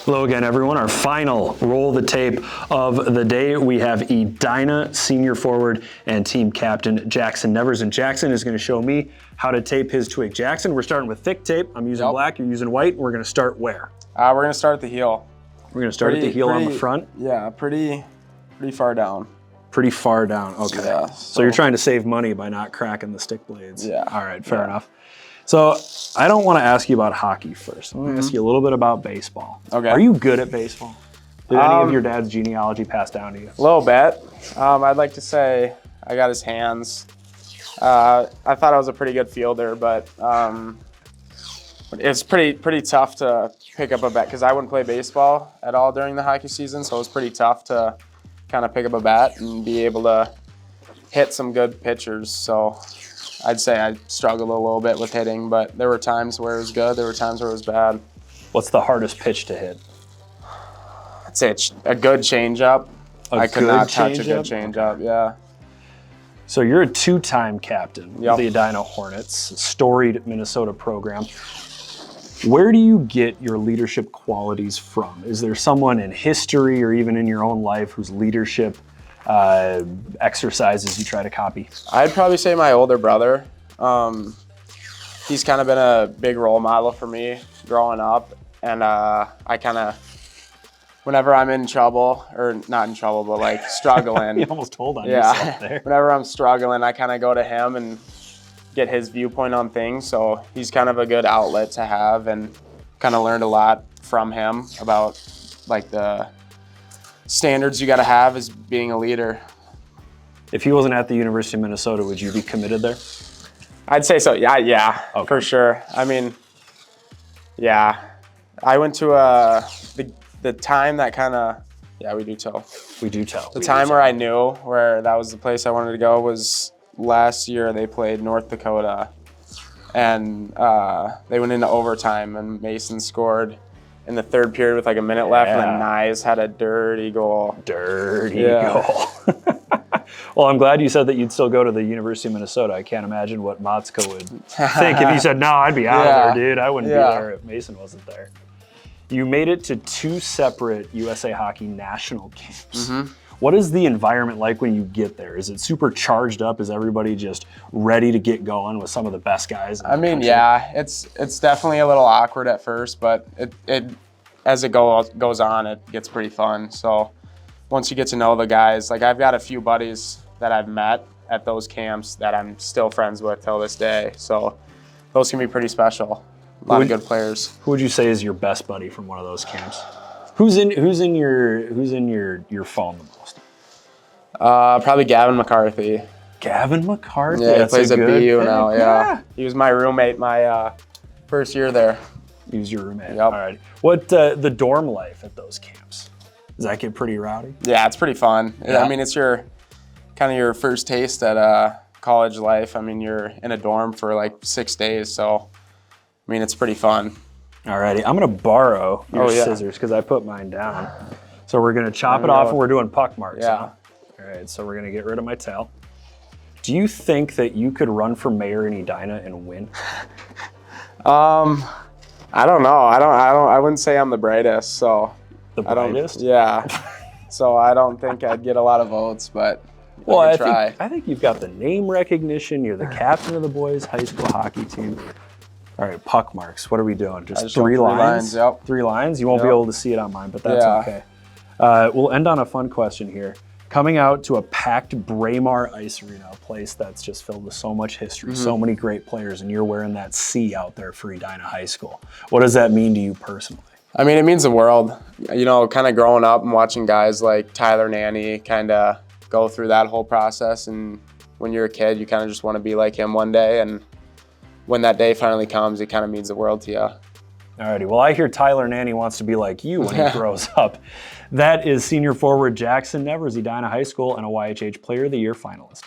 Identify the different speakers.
Speaker 1: Hello again, everyone. Our final roll the tape of the day. We have Edina senior forward and team captain Jackson Nevers. And Jackson is going to show me how to tape his twig. Jackson, we're starting with thick tape. I'm using black, you're using white. We're going to start where?
Speaker 2: We're going to start at the heel.
Speaker 1: We're going to start at the heel on the front?
Speaker 2: Yeah, pretty far down.
Speaker 1: Pretty far down, okay.
Speaker 2: Yeah,
Speaker 1: so you're trying to save money by not cracking the stick blades.
Speaker 2: Yeah.
Speaker 1: All right, fair enough. So I don't want to ask you about hockey first. I'm going to ask you a little bit about baseball. Okay. Are you good at baseball? Did any of your dad's genealogy pass down to you?
Speaker 2: A little bit. I'd like to say I got his hands. I thought I was a pretty good fielder, but it's pretty tough to pick up a bat because I wouldn't play baseball at all during the hockey season, so it was pretty tough to kind of pick up a bat and be able to hit some good pitchers. So I'd say I struggled a little bit with hitting, but there were times where it was good, there were times where it was bad.
Speaker 1: What's the hardest pitch to hit?
Speaker 2: I'd say it's a good changeup. I could not touch a good changeup, yeah.
Speaker 1: So you're a two-time captain of the Edina Hornets, storied Minnesota program. Where do you get your leadership qualities from? Is there someone in history or even in your own life whose leadership exercises you try to copy?
Speaker 2: I'd probably say my older brother. He's kind of been a big role model for me growing up, and I kind of, whenever I'm in trouble, or not in trouble, but like struggling.
Speaker 1: You almost told on yourself there.
Speaker 2: Whenever I'm struggling, I kind of go to him and get his viewpoint on things. So he's kind of a good outlet to have, and kind of learned a lot from him about like the standards you got to have as being a leader.
Speaker 1: If he wasn't at the University of Minnesota, would you be committed there?
Speaker 2: I'd say so. Yeah, okay. For sure. I mean, yeah, I went to the time that kind of, we do tell.
Speaker 1: We do tell.
Speaker 2: The time where I knew where that was the place I wanted to go was last year. They played North Dakota, and they went into overtime, and Mason scored in the third period with like a minute left, and then Nyes had a dirty goal.
Speaker 1: Dirty goal. Well, I'm glad you said that you'd still go to the University of Minnesota. I can't imagine what Motzko would think if you said, no, I'd be out of there, dude. I wouldn't be there if Mason wasn't there. You made it to two separate USA Hockey national camps. What is the environment like when you get there? Is it super charged up? Is everybody just ready to get going with some of the best guys in the country?
Speaker 2: Yeah, it's definitely a little awkward at first, but it as it goes on, it gets pretty fun. So once you get to know the guys, like I've got a few buddies that I've met at those camps that I'm still friends with till this day. So those can be pretty special. A lot of good players.
Speaker 1: Who would you say is your best buddy from one of those camps? Who's in your phone the most?
Speaker 2: Probably Gavin McCarthy.
Speaker 1: Gavin McCarthy?
Speaker 2: Yeah, he plays at BU now, yeah. He was my roommate my first year there.
Speaker 1: He was your roommate,
Speaker 2: yep.
Speaker 1: All right. What, the dorm life at those camps? Does that get pretty rowdy?
Speaker 2: Yeah, it's pretty fun. Yeah. I mean, it's kind of your first taste at college life. I mean, you're in a dorm for like 6 days, so I mean, it's pretty fun.
Speaker 1: All righty, I'm gonna borrow your scissors because I put mine down. So we're gonna chop it off and we're doing puck marks.
Speaker 2: Yeah.
Speaker 1: Huh? All right, so we're gonna get rid of my tail. Do you think that you could run for mayor in Edina and win?
Speaker 2: I don't know. I wouldn't say I'm the brightest, so.
Speaker 1: The brightest?
Speaker 2: Yeah. So I don't think I'd get a lot of votes, but
Speaker 1: well,
Speaker 2: I could try.
Speaker 1: I think you've got the name recognition. You're the captain of the boys' high school hockey team. All right, puck marks. What are we doing? Just three lines?
Speaker 2: Yep.
Speaker 1: 3 lines? You won't be able to see it on mine, but that's okay. We'll end on a fun question here. Coming out to a packed Braemar Ice Arena, a place that's just filled with so much history, so many great players, and you're wearing that C out there for Edina High School. What does that mean to you personally?
Speaker 2: I mean, it means the world. You know, kind of growing up and watching guys like Tyler Nanny kind of go through that whole process, and when you're a kid, you kind of just want to be like him one day, and when that day finally comes, it kind of means the world to you.
Speaker 1: Alrighty, well, I hear Tyler Nanny wants to be like you when he grows up. That is senior forward Jackson Nevers, Edina High School, and a YHH Player of the Year finalist.